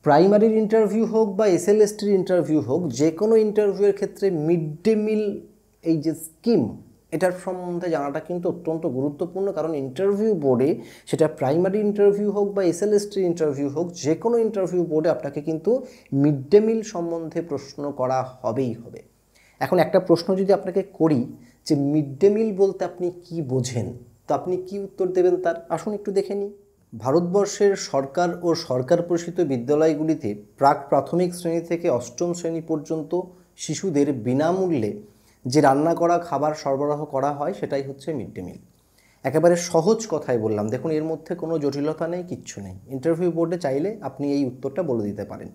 প্রাইমারির interview হোক বা এসএলএসটির interview হোক, যে কোনো ইন্টারভিউয়ের ক্ষেত্রে মিড ডে মিল এই যে স্কিম, এটার সম্বন্ধে জানাটা কিন্তু অত্যন্ত গুরুত্বপূর্ণ। কারণ ইন্টারভিউ বোর্ডে, সেটা প্রাইমারি ইন্টারভিউ হোক বা এসএলএসটির ইন্টারভিউ হোক, যে কোনো ইন্টারভিউ বোর্ডে আপনাকে কিন্তু মিড ডে মিল সম্বন্ধে প্রশ্ন করা হবেই হবে। এখন একটা প্রশ্ন যদি আপনাকে করি যে মিড ডে মিল বলতে আপনি কি বোঝেন, তো আপনি কি উত্তর দেবেন তার? আসুন একটু দেখে নিই। ভারতবর্ষের সরকার ও সরকার পোষিত বিদ্যালয়গুলিতে প্রাক প্রাথমিক শ্রেণী থেকে অষ্টম শ্রেণী পর্যন্ত শিশুদের বিনামূল্যে যে রান্না করা খাবার সরবরাহ করা হয় সেটাই হচ্ছে মিড ডে মিল। একেবারে সহজ কথায় বললাম, দেখুন এর মধ্যে কোনো জটিলতা নেই, কিচ্ছু নেই। ইন্টারভিউ বোর্ডে চাইলে আপনি এই উত্তরটা বলে দিতে পারেন।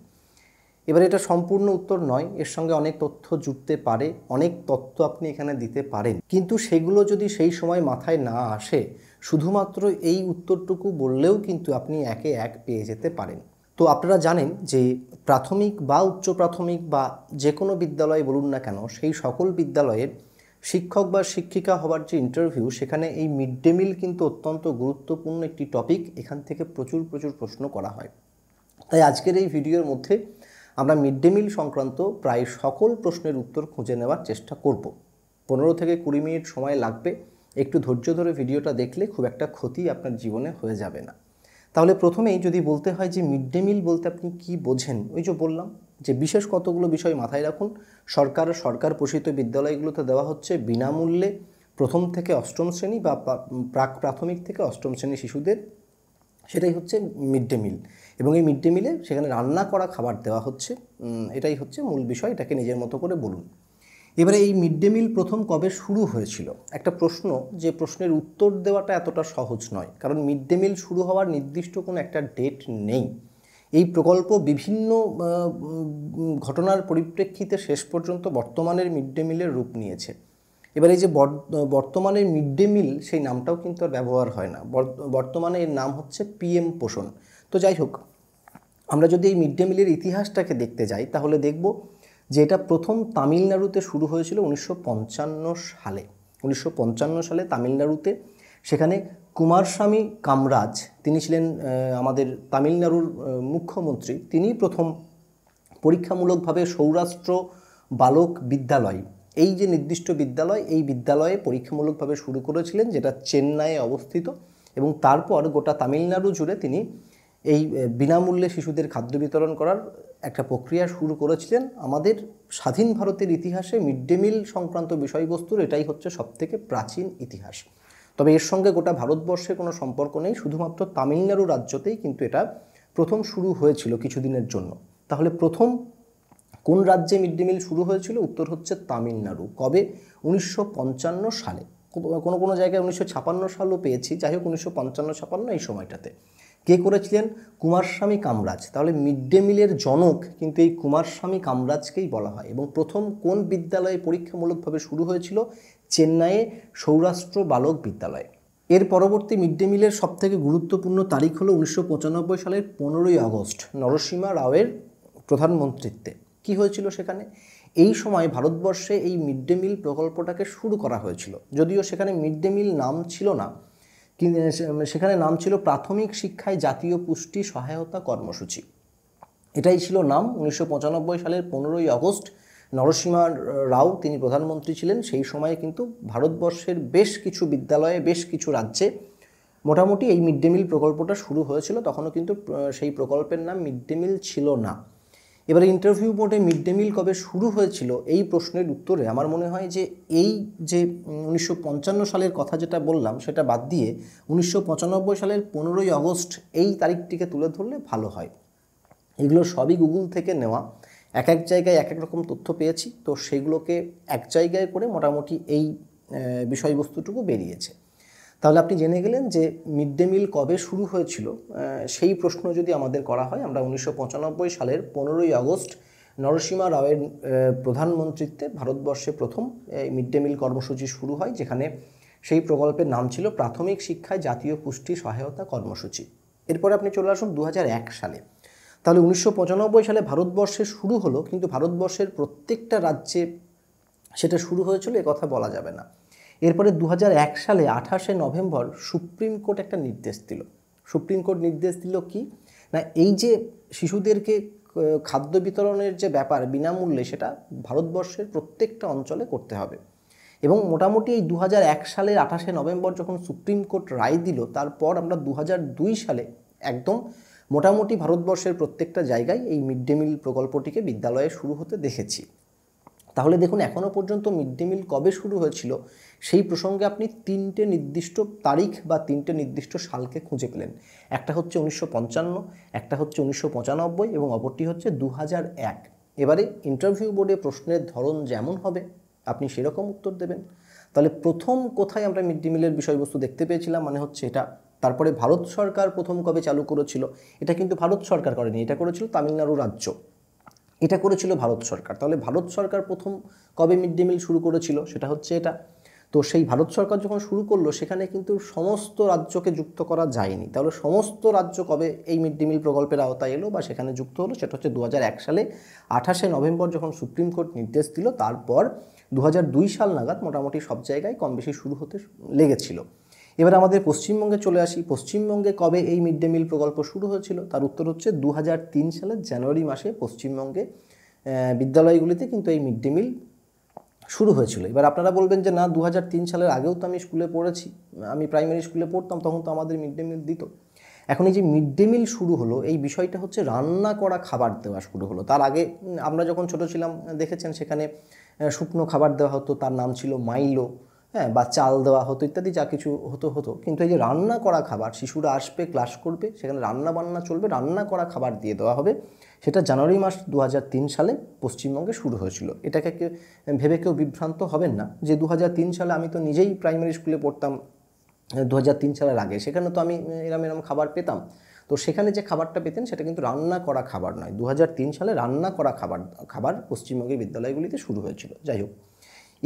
এবারে এটা সম্পূর্ণ উত্তর নয়, এর সঙ্গে অনেক তথ্য জুড়তে পারে, অনেক তথ্য আপনি এখানে দিতে পারেন, কিন্তু সেগুলো যদি সেই সময় মাথায় না আসে, শুধুমাত্র এই উত্তরটুকু বললেও কিন্তু আপনি একে এক পেয়ে যেতে পারেন। তো আপনারা জানেন যে প্রাথমিক বা উচ্চ প্রাথমিক বা যে কোনো বিদ্যালয় বলুন না কেন, সেই সকল বিদ্যালয়ের শিক্ষক বা শিক্ষিকা হওয়ার যে ইন্টারভিউ, সেখানে এই মিড ডে মিল কিন্তু অত্যন্ত গুরুত্বপূর্ণ একটি টপিক। এখান থেকে প্রচুর প্রশ্ন করা হয়। তাই আজকের এই ভিডিওর মধ্যে আমরা মিড ডে মিল সংক্রান্ত প্রায় সকল প্রশ্নের উত্তর খুঁজে নেওয়ার চেষ্টা করব। 15 থেকে 20 মিনিট সময় লাগবে। একটু ধৈর্য ধরে ভিডিওটা দেখলে খুব একটা ক্ষতি আপনার জীবনে হয়ে যাবে না। তাহলে প্রথমেই যদি বলতে হয় যে মিড ডে মিল বলতে আপনি কি বোঝেন, ওই যে বললাম যে বিশেষ কতগুলো বিষয় মাথায় রাখুন। সরকার পোষিত বিদ্যালয়গুলোতে দেওয়া হচ্ছে বিনামূল্যে প্রথম থেকে অষ্টম শ্রেণী বা প্রাক প্রাথমিক থেকে অষ্টম শ্রেণী শিশুদের, সেটাই হচ্ছে মিড ডে মিল। এবং এই মিড ডে মিলে সেখানে রান্না করা খাবার দেওয়া হচ্ছে, এটাই হচ্ছে মূল বিষয়। এটাকে নিজের মতো করে বলুন। এবারে এই মিড ডে মিল প্রথম কবে শুরু হয়েছিল, একটা প্রশ্ন, যে প্রশ্নের উত্তর দেওয়াটা এতটা সহজ নয়, কারণ মিড ডে মিল শুরু হওয়ার নির্দিষ্ট কোনো একটা ডেট নেই। এই প্রকল্প বিভিন্ন ঘটনার পরিপ্রেক্ষিতে শেষ পর্যন্ত বর্তমানের মিড ডে মিলের রূপ নিয়েছে। এবার এই যে বর্তমানে মিড ডে মিল, সেই নামটাও কিন্তু আর ব্যবহার হয় না। বর্তমানে এর নাম হচ্ছে পিএম পোষণ। তো যাই হোক, আমরা যদি এই মিড ডে মিলের ইতিহাসটাকে দেখতে যাই, তাহলে দেখব যে এটা প্রথম তামিলনাড়ুতে শুরু হয়েছিল 1955 সালে। 1955 সালে তামিলনাড়ুতে, সেখানে কুমারস্বামী কামরাজ, তিনি ছিলেন আমাদের তামিলনাড়ুর মুখ্যমন্ত্রী। তিনি প্রথম পরীক্ষামূলকভাবে সৌরাষ্ট্র বালক বিদ্যালয়, এই যে নির্দিষ্ট বিদ্যালয়, এই বিদ্যালয়ে পরীক্ষামূলকভাবে শুরু করেছিলেন, যেটা চেন্নাইয়ে অবস্থিত। এবং তারপর গোটা তামিলনাড়ু জুড়ে তিনি এই বিনামূল্যে শিশুদের খাদ্য বিতরণ করার একটা প্রক্রিয়া শুরু করেছিলেন। আমাদের স্বাধীন ভারতের ইতিহাসে মিড ডে মিল সংক্রান্ত বিষয়বস্তুর এটাই হচ্ছে সবথেকে প্রাচীন ইতিহাস। তবে এর সঙ্গে গোটা ভারতবর্ষে কোনো সম্পর্ক নেই, শুধুমাত্র তামিলনাড়ু রাজ্যতেই কিন্তু এটা প্রথম শুরু হয়েছিল কিছুদিনের জন্য। তাহলে প্রথম কোন রাজ্যে মিড ডে মিল শুরু হয়েছিল? উত্তর হচ্ছে তামিলনাড়ু। কবে? 1955 সালে। কোনো জায়গায় 1956 সালও পেয়েছি। যাই হোক, 1955-56 এই সময়টাতে কে করেছিলেন? কুমারস্বামী কামরাজ। তাহলে মিড ডে মিলের জনক কিন্তু এই কুমারস্বামী কামরাজকেই বলা হয়। এবং প্রথম কোন বিদ্যালয়ে পরীক্ষামূলকভাবে শুরু হয়েছিল? চেন্নাইয়ে সৌরাষ্ট্র বালক বিদ্যালয়। এর পরবর্তী মিড ডে মিলের সবথেকে গুরুত্বপূর্ণ তারিখ হলো 1995 সালের 15ই আগস্ট, নরসিমা রাওয়ের প্রধানমন্ত্রীত্বে। কি হয়েছিল সেখানে? এই সময় ভারতবর্ষে এই মিড ডে মিল প্রকল্পটাকে শুরু করা হয়েছিল। যদিও সেখানে মিড ডে মিল নাম ছিল না, কিন্তু সেখানে নাম ছিল প্রাথমিক শিক্ষায় জাতীয় পুষ্টি সহায়তা কর্মসূচি। এটাই ছিল নাম। 1995 সালের 15ই আগস্ট নরসিমা রাও তিনি প্রধানমন্ত্রী ছিলেন। সেই সময়ে কিন্তু ভারতবর্ষের বেশ কিছু বিদ্যালয়ে, বেশ কিছু রাজ্যে মোটামুটি এই মিড ডে মিল প্রকল্পটা শুরু হয়েছিল। তখনও কিন্তু সেই প্রকল্পের নাম মিড ডে মিল ছিল না। এবারে ইন্টারভিউ বোর্ডে মিড ডে মিল কবে শুরু হয়েছিল, এই প্রশ্নের উত্তরে আমার মনে হয় যে এই যে 1955 সালের কথা যেটা বললাম, সেটা বাদ দিয়ে 1995 সালের 15ই আগস্ট এই তারিখটিকে তুলে ধরলে ভালো হয়। এগুলো সবই গুগল থেকে নেওয়া, এক এক জায়গায় এক এক রকম তথ্য পেয়েছি, তো সেগুলোকে এক জায়গায় করে মোটামুটি এই বিষয়বস্তুটুকু বেরিয়েছে। তাহলে আপনি জেনে গেলেন যে মিড ডে মিল কবে শুরু হয়েছিল। সেই প্রশ্ন যদি আমাদের করা হয়, আমরা 1995 সালের 15ই আগস্ট নরসিমা রাওয়ের প্রধানমন্ত্রীত্বে ভারতবর্ষে প্রথম মিড ডে মিল কর্মসূচি শুরু হয়, যেখানে সেই প্রকল্পের নাম ছিল প্রাথমিক শিক্ষায় জাতীয় পুষ্টি সহায়তা কর্মসূচি। এরপরে আপনি চলে আসুন 2001 সালে। তাহলে 1995 সালে ভারতবর্ষে শুরু হলো, কিন্তু ভারতবর্ষের প্রত্যেকটা রাজ্যে সেটা শুরু হয়েছিল এ কথা বলা যাবে না। এরপরে 2001 সালে 28শে নভেম্বর সুপ্রিম কোর্ট একটা নির্দেশ দিল। সুপ্রিম কোর্ট নির্দেশ দিল কি, না, এই যে শিশুদেরকে খাদ্য বিতরণের যে ব্যাপার বিনামূল্যে, সেটা ভারতবর্ষের প্রত্যেকটা অঞ্চলে করতে হবে। এবং মোটামুটি এই 2001 সালের 28শে নভেম্বর যখন সুপ্রিম কোর্ট রায় দিল, তারপর আমরা 2002 সালে একদম মোটামুটি ভারতবর্ষের প্রত্যেকটা জায়গায় এই মিড ডে মিল প্রকল্পটিকে বিদ্যালয়ে শুরু হতে দেখেছি। তাহলে দেখুন, এখনও পর্যন্ত মিড ডে মিল কবে শুরু হয়েছিল সেই প্রসঙ্গে আপনি 3টে নির্দিষ্ট তারিখ বা 3টে নির্দিষ্ট সালকে খুঁজে পেলেন। একটা হচ্ছে 1955, একটা হচ্ছে 1995 এবং অপরটি হচ্ছে 2001। এবারে ইন্টারভিউ বোর্ডে প্রশ্নের ধরন যেমন হবে আপনি সেরকম উত্তর দেবেন। তাহলে প্রথম কোথায় আমরা মিড ডে মিলের বিষয়বস্তু দেখতে পেয়েছিলাম, মানে হচ্ছে এটা। তারপরে ভারত সরকার প্রথম কবে চালু করেছিল, এটা কিন্তু ভারত সরকার করেনি, এটা করেছিল তামিলনাড়ু রাজ্য, এটা করেছিল ভারত সরকার। তাহলে ভারত সরকার প্রথম কবে মিড ডে মিল শুরু করেছিল, সেটা হচ্ছে এটা। তো সেই ভারত সরকার যখন শুরু করলো, সেখানে কিন্তু সমস্ত রাজ্যকে যুক্ত করা যায়নি। তাহলে সমস্ত রাজ্য কবে এই মিড ডে মিল প্রকল্পের আওতায় এলো বা সেখানে যুক্ত হলো, সেটা হচ্ছে 2001 সালে 28শে নভেম্বর যখন সুপ্রিম কোর্ট নির্দেশ দিল, তারপর 2002 সাল নাগাদ মোটামুটি সব জায়গায় কম বেশি শুরু হতে লেগেছিল। এবার আমাদের পশ্চিমবঙ্গে চলে আসি। পশ্চিমবঙ্গে কবে এই মিড ডে মিল প্রকল্প শুরু হয়েছিল, তার উত্তর হচ্ছে 2003 সালের জানুয়ারি মাসে পশ্চিমবঙ্গে বিদ্যালয়গুলিতে কিন্তু এই মিড ডে মিল শুরু হয়েছিল। এবার আপনারা বলবেন যে না, 2003 সালের আগেও তো আমি স্কুলে পড়েছি, আমি প্রাইমারি স্কুলে পড়তাম, তখন তো আমাদের মিড ডে মিল দিত। এখন এই যে মিড ডে মিল শুরু হলো, এই বিষয়টা হচ্ছে রান্না করা খাবার দেওয়া শুরু হলো। তার আগে আমরা যখন ছোট ছিলাম দেখেছেন, সেখানে শুকনো খাবার দেওয়া হতো, তার নাম ছিল মাইলো, হ্যাঁ, বা চাল দেওয়া হতো ইত্যাদি যা কিছু হতো। কিন্তু এই যে রান্না করা খাবার, শিশুরা আসবে, ক্লাস করবে, সেখানে রান্না বান্না চলবে, রান্না করা খাবার দিয়ে দেওয়া হবে, সেটা জানুয়ারি মাস 2003 সালে পশ্চিমবঙ্গে শুরু হয়েছিল। এটাকে ভেবে কেউ বিভ্রান্ত হবেন না যে 2003 সালে আমি তো নিজেই প্রাইমারি স্কুলে পড়তাম 2003 সালের আগে, সেখানে তো আমি এরম খাবার পেতাম। তো সেখানে যে খাবারটা পেতেন সেটা কিন্তু রান্না করা খাবার নয়। 2003 সালে রান্না করা খাবার পশ্চিমবঙ্গের বিদ্যালয়গুলিতে শুরু হয়েছিল। যাই হোক,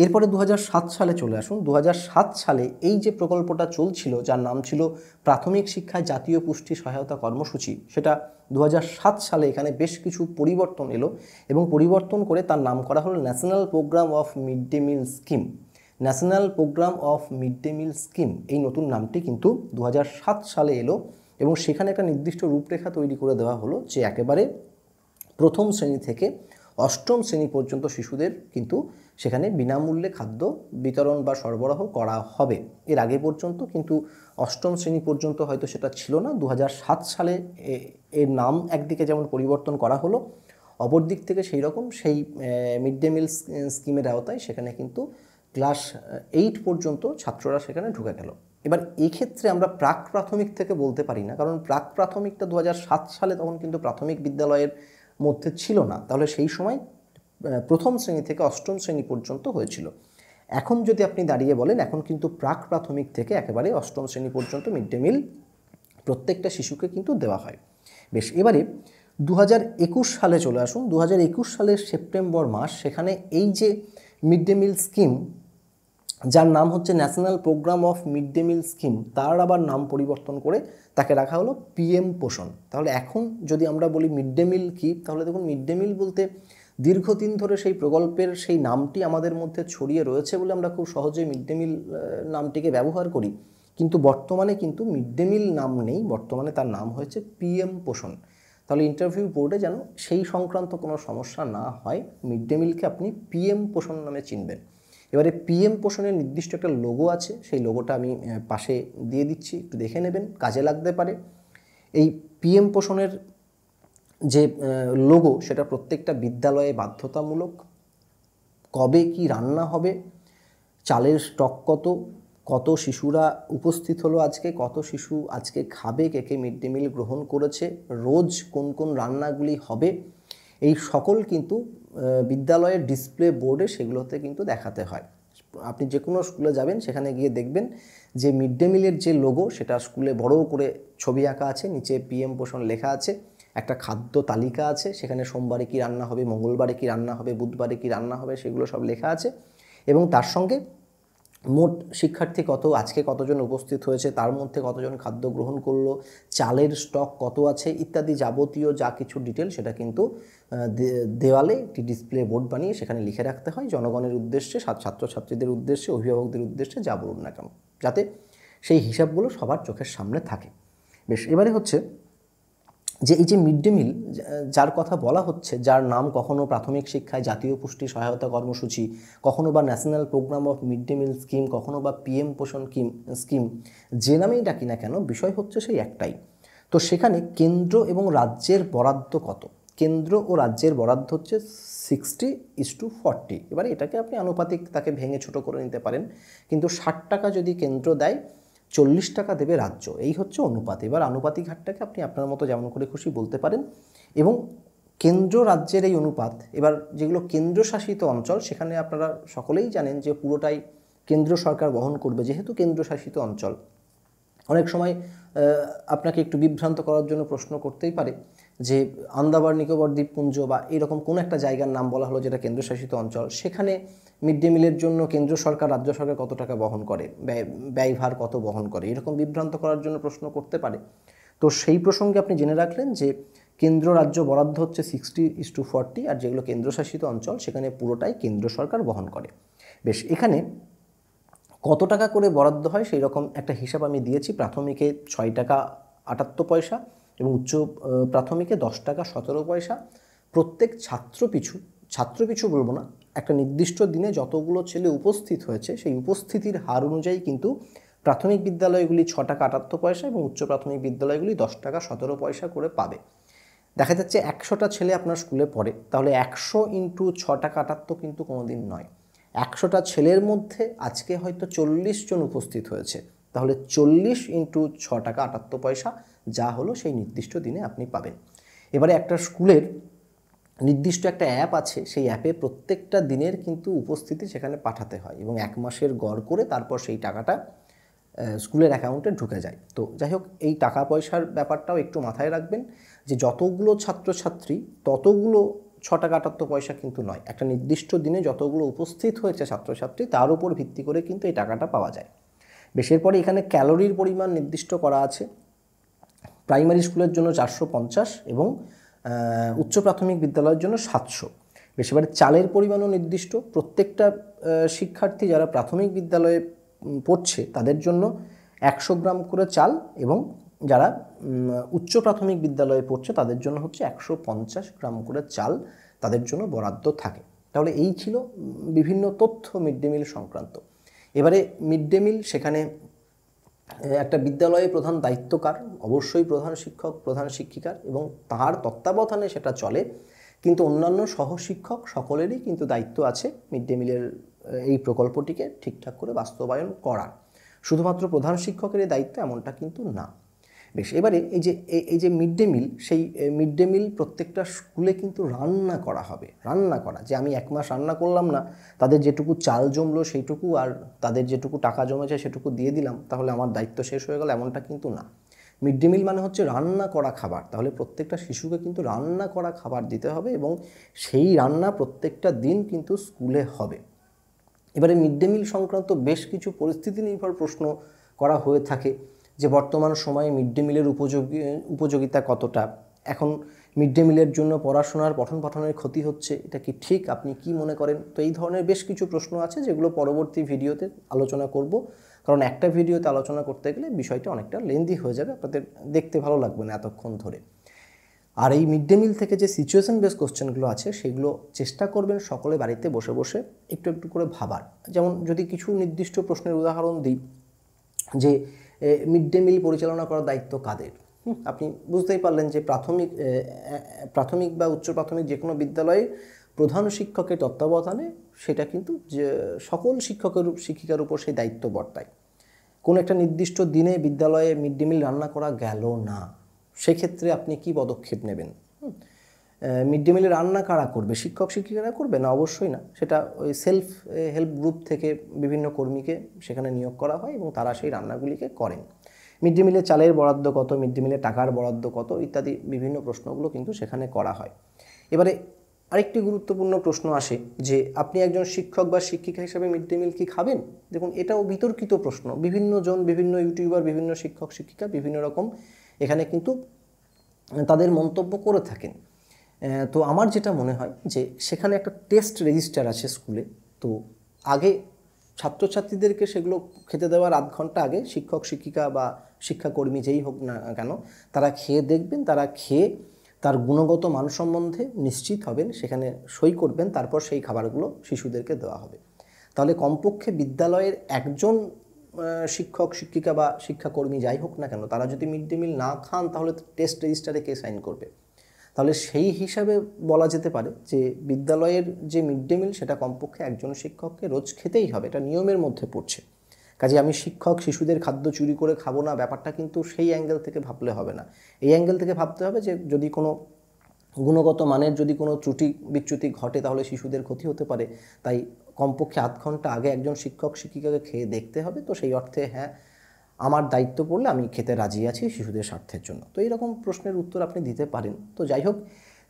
এরপরে 2007 সালে চলে আসুন। 2007 সালে এই যে প্রকল্পটা চলছিল, যার নাম ছিল প্রাথমিক শিক্ষায় জাতীয় পুষ্টি সহায়তা কর্মসূচি, সেটা 2007 সালে এখানে বেশ কিছু পরিবর্তন এলো এবং পরিবর্তন করে তার নাম করা হলো national programme of mid day meal scheme. National programme of mid day meal scheme, এই নতুন নামটি কিন্তু 2007 সালে এলো এবং সেখানে একটা নির্দিষ্ট রূপরেখা তৈরি করে দেওয়া হলো যে একেবারে প্রথম শ্রেণী থেকে অষ্টম শ্রেণী পর্যন্ত শিশুদের কিন্তু সেখানে বিনামূল্যে খাদ্য বিতরণ বা সরবরাহ করা হবে। এর আগে পর্যন্ত কিন্তু অষ্টম শ্রেণী পর্যন্ত হয়তো সেটা ছিল না। 2007 সালে এর নাম একদিকে যেমন পরিবর্তন করা হলো, অপর দিক থেকে সেই রকম সেই মিড ডে মিল স্কিমের আওতায় সেখানে কিন্তু ক্লাস 8 পর্যন্ত ছাত্ররা সেখানে ঢুকে গেল। এবার এক্ষেত্রে আমরা প্রাক প্রাথমিক থেকে বলতে পারি না, কারণ প্রাক প্রাথমিকটা 2007 সালে তখন কিন্তু প্রাথমিক বিদ্যালয়ের মধ্যে ছিল না। তাহলে সেই সময় প্রথম শ্রেণী থেকে অষ্টম শ্রেণী পর্যন্ত হয়েছিল। এখন যদি আপনি দাঁড়িয়ে বলেন, এখন কিন্তু প্রাক প্রাথমিক থেকে একেবারে অষ্টম শ্রেণী পর্যন্ত মিড ডে মিল প্রত্যেকটা শিশুকে কিন্তু দেওয়া হয়। বেশ, এবারে 2021 সালে চলে আসুন। 2021 সালের সেপ্টেম্বর মাস, সেখানে এই যে মিড ডে মিল স্কিম, যার নাম হচ্ছে national programme of mid day meal scheme, তার আবার নাম পরিবর্তন করে তাকে রাখা হলো পিএম পোষণ। তাহলে এখন যদি আমরা বলি মিড ডে মিল কী, তাহলে দেখুন মিড ডে মিল বলতে দীর্ঘদিন ধরে সেই প্রকল্পের সেই নামটি আমাদের মধ্যে ছড়িয়ে রয়েছে বলে আমরা খুব সহজে মিড ডে মিল নামটিকে ব্যবহার করি, কিন্তু বর্তমানে কিন্তু মিড ডে মিল নাম নেই, বর্তমানে তার নাম হয়েছে পিএম পোষণ। তাহলে ইন্টারভিউ বোর্ডে যেন সেই সংক্রান্ত কোনো সমস্যা না হয়, মিড ডে মিলকে আপনি পিএম পোষণ নামে চিনবেন। এবারে পিএম পোষণের নির্দিষ্ট একটা লোগো আছে, সেই লোগোটা আমি পাশে দিয়ে দিচ্ছি, একটু দেখে নেবেন, কাজে লাগতে পারে। এই পিএম পোষণের যে লোগো, সেটা প্রত্যেকটা বিদ্যালয়ে বাধ্যতামূলক। কবে কি রান্না হবে, চালের স্টক কত শিশুরা উপস্থিত হলো আজকে, কত শিশু আজকে খাবে, কে কে মিড ডে মিল গ্রহণ করেছে, রোজ কোন কোন রান্নাগুলি হবে, এই সকল কিন্তু বিদ্যালয়ের ডিসপ্লে বোর্ডে সেগুলোতে কিন্তু দেখাতে হয়। আপনি যে কোনো স্কুলে যাবেন, সেখানে গিয়ে দেখবেন যে মিড ডে মিলের যে লোগো, সেটা স্কুলে বড় করে ছবি আঁকা আছে, নিচে পিএম পোষণ লেখা আছে, একটা খাদ্য তালিকা আছে, সেখানে সোমবারে কি রান্না হবে, মঙ্গলবারে কি রান্না হবে, বুধবারে কি রান্না হবে, সেগুলো সব লেখা আছে এবং তার সঙ্গে মোট শিক্ষার্থী কত, আজকে কতজন উপস্থিত হয়েছে, তার মধ্যে কতজন খাদ্য গ্রহণ করলো, চালের স্টক কত আছে ইত্যাদি যাবতীয় যা কিছু ডিটেল, সেটা কিন্তু দেওয়ালে একটি ডিসপ্লে বোর্ড বানিয়ে সেখানে লিখে রাখতে হয়, জনগণের উদ্দেশ্যে, ছাত্রছাত্রীদের উদ্দেশ্যে, অভিভাবকদের উদ্দেশ্যে, যা বলুন না কেন, যাতে সেই হিসাবগুলো সবার চোখের সামনে থাকে। বেশ, এবারে হচ্ছে যে এই যে মিড ডে মিল যার কথা বলা হচ্ছে, যার নাম কখনো প্রাথমিক শিক্ষায় জাতীয় পুষ্টি সহায়তা কর্মসূচি, কখনো বা national programme of mid day meal scheme, কখনো বা পিএম পোষণ স্কিম, যে নামেই ডাকি না কেন, বিষয় হচ্ছে সেই একটাই। তো সেখানে কেন্দ্র এবং রাজ্যের বরাদ্দ কত? কেন্দ্র ও রাজ্যের বরাদ্দ হচ্ছে 60:40। এবারে এটাকে আপনি আনুপাতিক তাকে ভেঙে ছোট করে নিতে পারেন, কিন্তু 60 টাকা যদি কেন্দ্র দেয়, 40 টাকা দেবে রাজ্য, এই হচ্ছে অনুপাত। এবার আনুপাতিক হারটাকে আপনি আপনার মতো যেমন করে খুশি বলতে পারেন। এবং কেন্দ্র রাজ্যের এই অনুপাত, এবার যেগুলো কেন্দ্রশাসিত অঞ্চল, সেখানে আপনারা সকলেই জানেন যে পুরোটাই কেন্দ্র সরকার বহন করবে, যেহেতু কেন্দ্রশাসিত অঞ্চল। অনেক সময় আপনাকে একটু বিভ্রান্ত করার জন্য প্রশ্ন করতেই পারে যে আন্দামান নিকোবর দ্বীপপুঞ্জ বা এরকম কোনো একটা জায়গার নাম বলা হলো যেটা কেন্দ্রশাসিত অঞ্চল, সেখানে মিড ডে মিলের জন্য কেন্দ্র সরকার রাজ্য সরকার কত টাকা বহন করে, ব্যয়ভার কত বহন করে, এরকম বিভ্রান্ত করার জন্য প্রশ্ন করতে পারে। তো সেই প্রসঙ্গে আপনি জেনে রাখলেন যে কেন্দ্র রাজ্য বরাদ্দ হচ্ছে 60:40, আর যেগুলো কেন্দ্রশাসিত অঞ্চল সেখানে পুরোটাই কেন্দ্র সরকার বহন করে। বেশ, এখানে কত টাকা করে বরাদ্দ হয় সেই রকম একটা হিসাব আমি দিয়েছি। প্রাথমিকে 6 টাকা 78 পয়সা এবং উচ্চ প্রাথমিকে 10 টাকা 17 পয়সা। প্রত্যেক ছাত্র পিছু বলবো না, একটা নির্দিষ্ট দিনে যতগুলো ছেলে উপস্থিত হয়েছে সেই উপস্থিতির হার অনুযায়ী কিন্তু প্রাথমিক বিদ্যালয়গুলি 6 টাকা 78 পয়সা এবং উচ্চ প্রাথমিক বিদ্যালয়গুলি 10 টাকা 17 পয়সা করে পাবে। দেখা যাচ্ছে 100টা ছেলে আপনার স্কুলে পড়ে, তাহলে 100 ইন্টু 6 টাকা 78 কিন্তু কোনো দিন নয়। 100টা ছেলের মধ্যে আজকে হয়তো 40 জন উপস্থিত হয়েছে, তাহলে 40 ইন্টু 6 টাকা 78 পয়সা যা হলো সেই নির্দিষ্ট দিনে আপনি পাবেন। এবারে একটা স্কুলের নির্দিষ্ট একটা অ্যাপ আছে, সেই অ্যাপে প্রত্যেকটা দিনের কিন্তু উপস্থিতি সেখানে পাঠাতে হয় এবং 1 মাসের গড় করে তারপর সেই টাকাটা স্কুলের অ্যাকাউন্টে ঢুকে যায়। তো যাই হোক, এই টাকা পয়সার ব্যাপারটাও একটু মাথায় রাখবেন যে যতগুলো ছাত্রছাত্রী ততগুলো 6 টাকা 78 পয়সা কিন্তু নয়, একটা নির্দিষ্ট দিনে যতগুলো উপস্থিত হয়েছে ছাত্রছাত্রী তার উপর ভিত্তি করে কিন্তু এই টাকাটা পাওয়া যায়। বেশ, এরপরে এখানে ক্যালোরির পরিমাণ নির্দিষ্ট করা আছে। প্রাইমারি স্কুলের জন্য 450 এবং উচ্চ প্রাথমিক বিদ্যালয়ের জন্য 700। বেশ, এবারে চালের পরিমাণও নির্দিষ্ট। প্রত্যেকটা শিক্ষার্থী যারা প্রাথমিক বিদ্যালয়ে পড়ছে তাদের জন্য 100 গ্রাম করে চাল এবং যারা উচ্চ প্রাথমিক বিদ্যালয়ে পড়ছে তাদের জন্য হচ্ছে 150 গ্রাম করে চাল তাদের জন্য বরাদ্দ থাকে। তাহলে এই ছিল বিভিন্ন তথ্য মিড ডে মিল সংক্রান্ত। এবারে মিড ডে মিল, সেখানে একটা বিদ্যালয়ে প্রধান দায়িত্বকার অবশ্যই প্রধান শিক্ষক প্রধান শিক্ষিকার এবং তার তত্ত্বাবধানে সেটা চলে, কিন্তু অন্যান্য সহশিক্ষক সকলেরই কিন্তু দায়িত্ব আছে মিড ডে মিলের এই প্রকল্পটিকে ঠিকঠাক করে বাস্তবায়ন করার। শুধুমাত্র প্রধান শিক্ষকেরই দায়িত্ব এমনটা কিন্তু না। বেশ, এবারে এই যে মিড ডে মিল, সেই মিড ডে মিল প্রত্যেকটা স্কুলে কিন্তু রান্না করা হবে। রান্না করা, যে আমি 1 মাস রান্না করলাম না, তাদের যেটুকু চাল জমলো সেইটুকু আর তাদের যেটুকু টাকা জমেছে সেটুকু দিয়ে দিলাম, তাহলে আমার দায়িত্ব শেষ হয়ে গেল, এমনটা কিন্তু না। মিড ডে মিল মানে হচ্ছে রান্না করা খাবার, তাহলে প্রত্যেকটা শিশুকে কিন্তু রান্না করা খাবার দিতে হবে এবং সেই রান্না প্রত্যেকটা দিন কিন্তু স্কুলে হবে। এবারে মিড ডে মিল সংক্রান্ত বেশ কিছু পরিস্থিতি নির্ভর প্রশ্ন করা হয়ে থাকে, যে বর্তমান সময়ে মিড ডে মিলের উপযোগিতা কতটা, এখন মিড ডে মিলের জন্য পড়াশোনার পঠন পাঠনের ক্ষতি হচ্ছে, এটা কি ঠিক, আপনি কি মনে করেন? তো এই ধরনের বেশ কিছু প্রশ্ন আছে যেগুলো পরবর্তী ভিডিওতে আলোচনা করব, কারণ একটা ভিডিওতে আলোচনা করতে গেলে বিষয়টা অনেকটা লেন্দি হয়ে যাবে, আপনাদের দেখতে ভালো লাগবে না এতক্ষণ ধরে। আর এই মিড ডে মিল থেকে যে সিচুয়েশন বেস কোশ্চেনগুলো আছে সেগুলো চেষ্টা করবেন সকলে বাড়িতে বসে বসে একটু একটু করে ভাবার। যেমন যদি কিছু নির্দিষ্ট প্রশ্নের উদাহরণ দিই, যে মিড ডে মিল পরিচালনা করার দায়িত্ব কাদের, আপনি বুঝতেই পারলেন যে প্রাথমিক বা উচ্চ প্রাথমিক যে কোনো বিদ্যালয়ে প্রধান শিক্ষকের তত্ত্বাবধানে সেটা কিন্তু যে সকল শিক্ষিকার উপর সেই দায়িত্ব বর্তায়। কোনো একটা নির্দিষ্ট দিনে বিদ্যালয়ে মিড ডে মিল রান্না করা গেল না, সেক্ষেত্রে আপনি কি পদক্ষেপ নেবেন? মিড ডে মিলে রান্না কারা করবে? শিক্ষক শিক্ষিকারা করবে না? অবশ্যই না, সেটা ওই সেলফ হেল্প গ্রুপ থেকে বিভিন্ন কর্মীকে সেখানে নিয়োগ করা হয় এবং তারা সেই রান্নাগুলিকে করেন। মিড ডে মিলে চালের বরাদ্দ কত, মিড ডে মিলে টাকার বরাদ্দ কত ইত্যাদি বিভিন্ন প্রশ্নগুলো কিন্তু সেখানে করা হয়। এবারে আরেকটি গুরুত্বপূর্ণ প্রশ্ন আসে যে আপনি একজন শিক্ষক বা শিক্ষিকা হিসেবে মিড ডে মিল কি খাবেন? দেখুন, এটাও বিতর্কিত প্রশ্ন। বিভিন্ন ইউটিউবার, বিভিন্ন শিক্ষক শিক্ষিকা বিভিন্ন রকম এখানে কিন্তু তাদের মন্তব্য করে থাকেন। তো আমার যেটা মনে হয় যে সেখানে একটা টেস্ট রেজিস্টার আছে স্কুলে, তো আগে ছাত্রছাত্রীদেরকে সেগুলো খেতে দেওয়ার আধ ঘন্টা আগে শিক্ষক শিক্ষিকা বা শিক্ষাকর্মী যেই হোক না কেন তারা খেয়ে দেখবেন, তারা খেয়ে তার গুণগত মান সম্বন্ধে নিশ্চিত হবেন, সেখানে সই করবেন, তারপর সেই খাবারগুলো শিশুদেরকে দেওয়া হবে। তাহলে কমপক্ষে বিদ্যালয়ের একজন শিক্ষক শিক্ষিকা বা শিক্ষাকর্মী যাই হোক না কেন তারা যদি মিড ডে মিল না খান তাহলে টেস্ট রেজিস্টারে কে সাইন করবে? তাহলে সেই হিসাবে বলা যেতে পারে যে বিদ্যালয়ের যে মিড ডে মিল সেটা কমপক্ষে একজন শিক্ষককে রোজ খেতেই হবে, এটা নিয়মের মধ্যে পড়ছে। কাজে আমি শিক্ষক শিশুদের খাদ্য চুরি করে খাবো না, ব্যাপারটা কিন্তু সেই অ্যাঙ্গেল থেকে ভাবলে হবে না। এই অ্যাঙ্গেল থেকে ভাবতে হবে যে যদি কোনো গুণগত মানের যদি কোনো ত্রুটি বিচ্যুতি ঘটে তাহলে শিশুদের ক্ষতি হতে পারে, তাই কমপক্ষে আধ ঘন্টা আগে একজন শিক্ষক শিক্ষিকাকে খেয়ে দেখতে হবে। তো সেই অর্থে হ্যাঁ, আমার দায়িত্ব পড়লে আমি খেতে রাজি আছি শিশুদের স্বার্থের জন্য। তো এইরকম প্রশ্নের উত্তর আপনি দিতে পারেন। তো যাই হোক,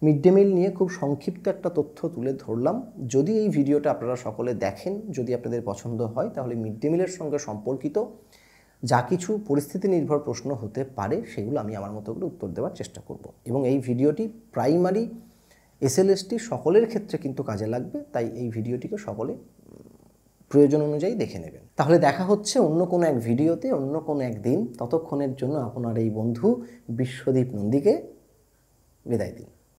মিড ডে মিল নিয়ে খুব সংক্ষিপ্ত একটা তথ্য তুলে ধরলাম। যদি এই ভিডিওটা আপনারা সকলে দেখেন, যদি আপনাদের পছন্দ হয়, তাহলে মিড ডে মিলের সঙ্গে সম্পর্কিত যা কিছু পরিস্থিতি নির্ভর প্রশ্ন হতে পারে সেগুলো আমি আমার মতো করে উত্তর দেওয়ার চেষ্টা করব। এবং এই ভিডিওটি প্রাইমারি এসএলএসটি সকলের ক্ষেত্রে কিন্তু কাজে লাগবে, তাই এই ভিডিওটিকে সকলে প্রয়োজন অনুযায়ী দেখে নেবেন। তাহলে দেখা হচ্ছে অন্য কোনো এক ভিডিওতে, অন্য কোনো এক দিন। ততক্ষণের জন্য আপনার এই বন্ধু বিশ্বদীপ নন্দীকে বিদায় দিন।